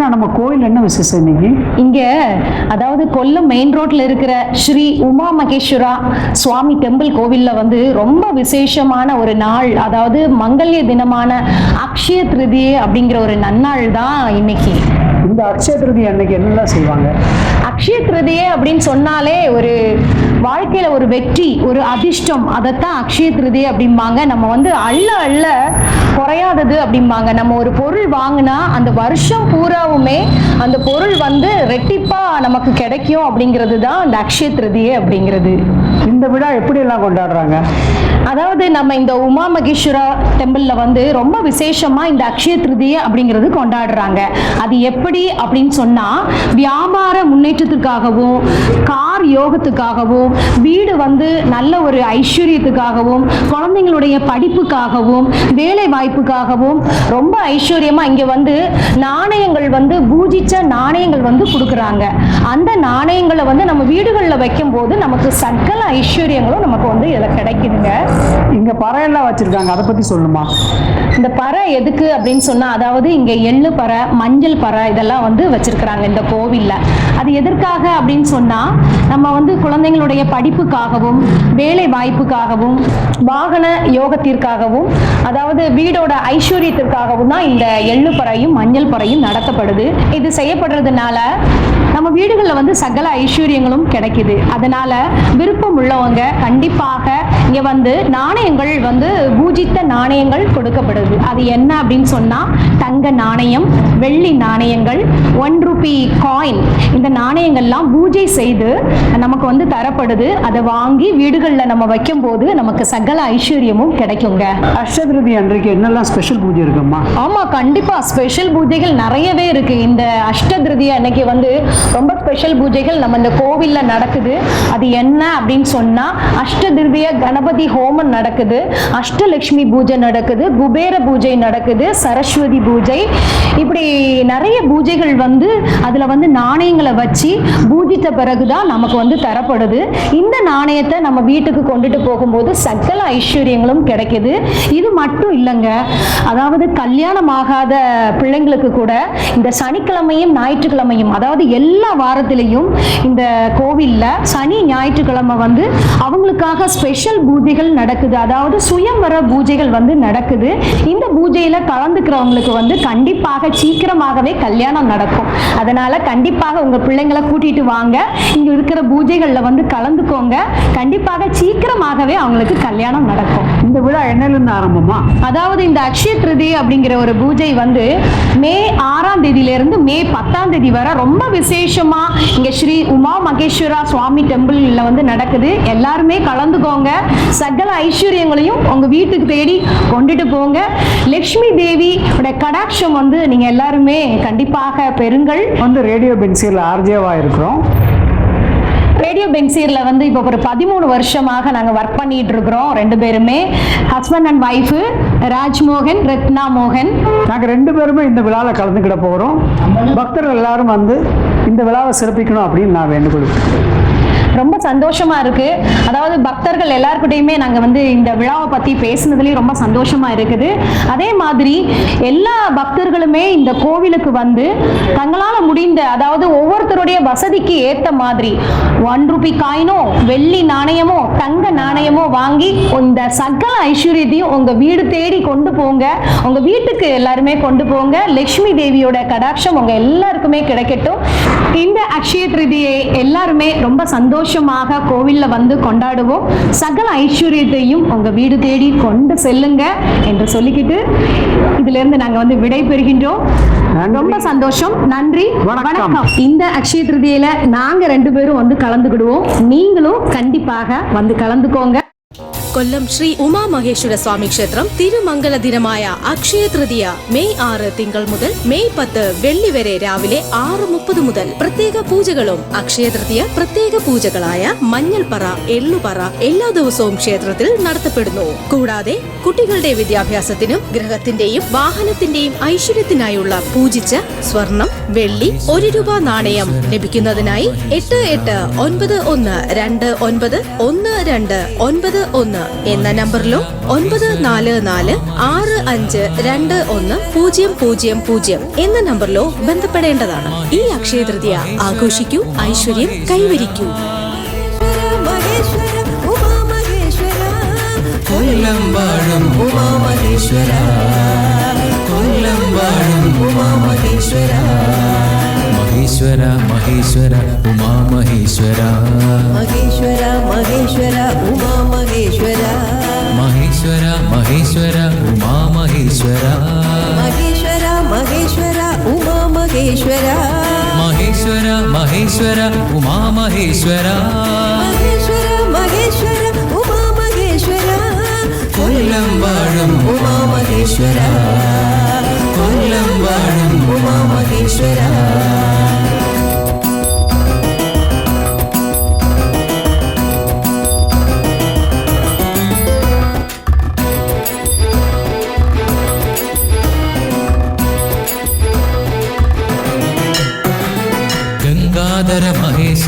நம்ம கோயில் என்ன விசேஷம் இன்னைக்கு? இங்க அதாவது கொல்லம் மெயின் ரோட்ல இருக்கிற ஸ்ரீ உமா மகேஸ்வரா சுவாமி டெம்பிள் கோவில்ல வந்து ரொம்ப விசேஷமான ஒரு நாள், அதாவது மங்கல்ய தினமான அக்ஷய திருதியை அப்படிங்கிற ஒரு நன்னாள் தான் இன்னைக்கு. இந்த அக்ஷய திருதியை அன்னைக்கு என்னெல்லாம் செய்வாங்க? அக்ஷய திருதியை அப்படின்னு சொன்னாலே ஒரு வாழ்க்கையில ஒரு வெற்றி, ஒரு அதிர்ஷ்டம், அதைத்தான் அக்ஷய திருதியை அப்படிம்பாங்க. நம்ம வந்து அள்ள அள்ள குறையாதது அப்படிம்பாங்க. நம்ம ஒரு பொருள் வாங்கினா அந்த வருஷம் பூராவுமே அந்த பொருள் வந்து ரெட்டிப்பா நமக்கு கிடைக்கும் அப்படிங்கிறது தான் இந்த அக்ஷய திருதியை அப்படிங்கிறது. இந்த விழா எப்படி எல்லாம் கொண்டாடுறாங்க? அதாவது நம்ம இந்த உமா மகேஸ்வரா டெம்பிள்ல வந்து ரொம்ப விசேஷமா இந்த அக்ஷய திருதியை அப்படிங்கிறது கொண்டாடுறாங்க. அது எப்படி அப்படின்னு சொன்னா, வியாபார முன்னேற்றத்துக்காகவும், கார் யோகத்துக்காகவும், வீடு வந்து நல்ல ஒரு ஐஸ்வர்யத்துக்காகவும், குழந்தைங்களுடைய படிப்புக்காகவும், வேலை வாய்ப்புக்காகவும் ரொம்ப ஐஸ்வர்யமா இங்க வந்து நாணயங்கள் வந்து பூஜிச்ச நாணயங்கள் வந்து கொடுக்குறாங்க. அந்த நாணயங்களை வந்து நம்ம வீடுகளில் வைக்கும் போது நமக்கு சகல ஐஸ்வர்யங்களும் நமக்கு வந்து இதில் கிடைக்குதுங்க. இங்க பறையெல்லாம் வச்சிருக்காங்க, அதை பத்தி சொல்லுமா? இந்த பறை எதுக்கு அப்படின்னு சொன்னா, அதாவது இங்க எள்ளு பறை, மஞ்சள் பறை இதெல்லாம் வந்து வச்சிருக்கிறாங்க இந்த கோவில்ல. அது எதற்காக அப்படின்னு சொன்னா, நம்ம வந்து குழந்தைங்களுடைய படிப்புக்காகவும், வேலை வாய்ப்புக்காகவும், வாகன யோகத்திற்காகவும், அதாவது வீடோட ஐஸ்வர்யத்திற்காகவும் தான் இந்த எள்ளு பறையும் மஞ்சள் பறையும் நடத்தப்படுது. இது செய்யப்படுறதுனால நம்ம வீடுகளில் வந்து சகல ஐஸ்வர்யங்களும் கிடைக்குது. அதனால விருப்பம் உள்ளவங்க கண்டிப்பாக இங்க வந்து நாணயங்கள் வந்து பூஜித்த நாணயங்கள் கொடுக்கப்படுது. அது என்ன அப்படின்னு சொன்னா, தங்க நாணயம், வெள்ளி நாணயங்கள், 1 ரூபி காயின், இந்த நாணயங்கள்லாம் பூஜை செய்து நமக்கு வந்து தரப்படுது. அதை வாங்கி வீடுகளில் நம்ம வைக்கும் போது நமக்கு சகல ஐஸ்வர்யமும் கிடைக்குங்க. அக்ஷய திருதி அன்றைக்கு என்னெல்லாம் ஸ்பெஷல் பூஜை இருக்குமா? ஆமா, கண்டிப்பா ஸ்பெஷல் பூஜைகள் நிறையவே இருக்கு. இந்த அஷ்ட திருதி அன்னைக்கு வந்து ரொம்ப ஸ்பெஷல் பூஜைகள் நம்ம இந்த கோவில்ல நடக்குது. அது என்ன அப்படின்னு சொன்னா, அஷ்ட திருதிய கணபதி ஹோமம் நடக்குது, அஷ்டலட்சுமி பூஜை நடக்குது, குபேர பூஜை நடக்குது, சரஸ்வதி பூஜை, இப்படி நிறைய பூஜைகள் வந்து அதுல வந்து நாணயங்களை வச்சு பூஜித்த பிறகுதான் நமக்கு வந்து தரப்படுது. இந்த நாணயத்தை நம்ம வீட்டுக்கு கொண்டுட்டு போகும்போது சகல ஐஸ்வர்யங்களும் கிடைக்குது. இது மட்டும் இல்லைங்க, அதாவது கல்யாணம் ஆகாத பிள்ளைங்களுக்கு கூட இந்த சனிக்கிழமையும் ஞாயிற்றுக்கிழமையும், அதாவது எல்லா வாரத்திலையும் இந்த கோவில்ல சனி ஞாயிற்றுக்கிழமை வந்து அவங்களுக்காக ஸ்பெஷல் பூஜைகள் நடக்குது. அதாவது சுயம்வர பூஜைகள் வந்து நடக்குது. இந்த பூஜையில கலந்துக்கிறவங்களுக்கு வந்து கண்டிப்பாக சீக்கிரமாகவே கல்யாணம் நடக்கும். அதனால கண்டிப்பாக உங்க பிள்ளைங்களை கூட்டிட்டு வாங்க, இங்க இருக்கிற பூஜைகள்ல வந்து கலந்துக்கோங்க. கண்டிப்பாக சீக்கிரமாகவே அவங்களுக்கு கல்யாணம் நடக்கும். இந்த விழா என்னையிலிருந்து ஆரம்பமா? அதாவது இந்த அக்ஷய திருதி அப்படிங்கிற ஒரு பூஜை வந்து மே 6ஆம் தேதியிலிருந்து மே 10ஆம் தேதி வரை ரொம்ப விசேஷமா இங்க ஸ்ரீ உமா மகேஸ்வரா சுவாமி டெம்பிள்ல வந்து நடக்குது. எல்லாருமே கலந்துக்கோங்க. சகல ஐஸ்வர்யங்களையும் உங்க வீட்டுக்கு தேடி கொண்டுட்டு போங்க. லட்சுமி தேவி கடாட்சம் வந்து நீங்க எல்லாருமே கண்டிப்பாக பெறுங்கள். வந்து ரேடியோ பென்சில் ஆர்ஜேவா இருக்கிறோம். ரேடியோ பென்சீர்ல வந்து இப்போ ஒரு 13 வருஷமாக நாங்கள் ஒர்க் பண்ணிட்டு இருக்கிறோம். 2 பேருமே husband and wife, Rajmohan, Ratna மோகன். நாங்கள் 2 பேருமே இந்த விழாவில் கலந்துக்கிட போகிறோம். பக்தர்கள் எல்லாரும் வந்து இந்த விழாவை சிறப்பிக்கணும் அப்படின்னு நான் வேண்டுகோள். ரொம்ப சந்தோஷமா இருக்கு. அதாவது பக்தர்கள் எல்லாருக்கிட்டையுமே நாங்கள் வந்து இந்த விழாவை பற்றி பேசுனதுலேயும் ரொம்ப சந்தோஷமா இருக்குது. அதே மாதிரி எல்லா பக்தர்களுமே இந்த கோவிலுக்கு வந்து தங்களால் முடிந்த, அதாவது ஒவ்வொருத்தருடைய வசதிக்கு ஏற்ற மாதிரி 1 ரூபி காயினோ, வெள்ளி நாணயமோ, தங்க நாணயமோ வாங்கி இந்த சகல ஐஸ்வர்யத்தையும் உங்க வீடு தேடி கொண்டு போங்க. உங்க வீட்டுக்கு எல்லாருமே கொண்டு போங்க. லட்சுமி தேவியோட கடாட்சம் உங்க எல்லாருக்குமே கிடைக்கட்டும். இந்த அக்ஷய திருதியை எல்லாருமே ரொம்ப சந்தோஷமாக கோவில்ல வந்து கொண்டாடுவோம். சகல ஐஸ்வர்யத்தையும் உங்க வீடு தேடி கொண்டு செல்லுங்க என்று சொல்லிக்கிட்டு இதுல இருந்து நாங்க வந்து விடை பெறுகின்றோம். ரொம்ப சந்தோஷம். நன்றி, வணக்கம். இந்த அக்ஷய திருதியில நாங்க 2 பேரும் வந்து கலந்துக்கிடுவோம். நீங்களும் கண்டிப்பாக வந்து கலந்துக்கோங்க. കൊല്ലം ശ്രീ ഉമാ മഹേശ്വര സ്വാമി ക്ഷേത്രം തിരുമംഗല ദിനമായ അക്ഷയ തൃതീയ മെയ് 6 തിങ്കൾ മുതൽ മെയ് 10 വെള്ളി വരെ രാവിലെ 6:30 മുതൽ പ്രത്യേക പൂജകളും അക്ഷയ തൃതീയ പ്രത്യേക പൂജകളായ മഞ്ഞൾപ്പറ, എള്ളുപറ എല്ലാ ദിവസവും ക്ഷേത്രത്തിൽ നടത്തപ്പെടുന്നു. കൂടാതെ കുട്ടികളുടെ വിദ്യാഭ്യാസത്തിനും ഗൃഹത്തിന്റെയും വാഹനത്തിന്റെയും ഐശ്വര്യത്തിനായുള്ള പൂജിച്ച സ്വർണം, വെള്ളി, 1 രൂപ നാണയം ലഭിക്കുന്നതിനായി 8891291291 എന്ന നമ്പറിലോ 9446521000 എന്ന നമ്പറിലോ ബന്ധപ്പെടേണ്ടതാണ്. ഈ അക്ഷയ തൃതീയ ആഘോഷിക്കൂ, ഐശ്വര്യം കൈവരിക്കൂ. കൊല്ലം വാഴും ഉമാമഹേശ്വര, കൊല്ലം വാഴും ഉമാമഹേശ്വര, മഹേശ്വര മഹേശ്വര ഉമാമഹേശ്വര, മഹേശ്വര മഹേശ്വര ഉമാമഹേശ്വര, മഹേശ്വര മഹേശ്വര ഉമാമഹേശ്വര, മഹേശ്വര മഹേശ്വര ഉമാമഹേശ്വര, മഹേശ്വര മഹേശ്വര ഉമാമഹേശ്വര, മഹേശ്വര മഹേശ്വര ഉമാമഹേശ്വര, കൊല്ലം വാഴും ഉമാമഹേശ്വര, കൊല്ലം വാഴും ഉമാമഹേശ്വര. ഗംഗാധര മഹേശ